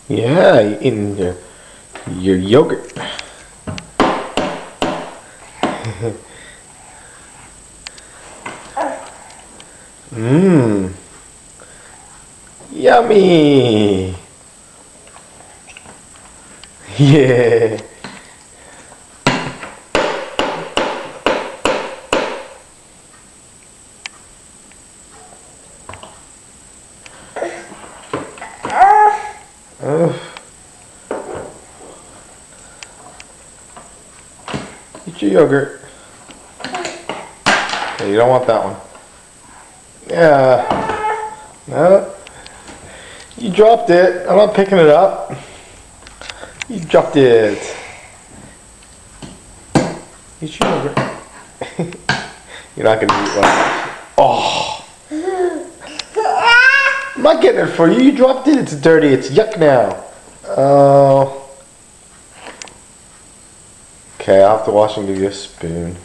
Yeah, in your yogurt. Mmm. Yummy. Yeah. Eat your yogurt. Yeah, you don't want that one. Yeah. No. You dropped it. I'm not picking it up. You dropped it. Eat your yogurt. You're not gonna eat one. Oh. I'm not getting it for you. You dropped it. It's dirty. It's yuck now. Oh. Okay, I'll have to wash and give you a spoon.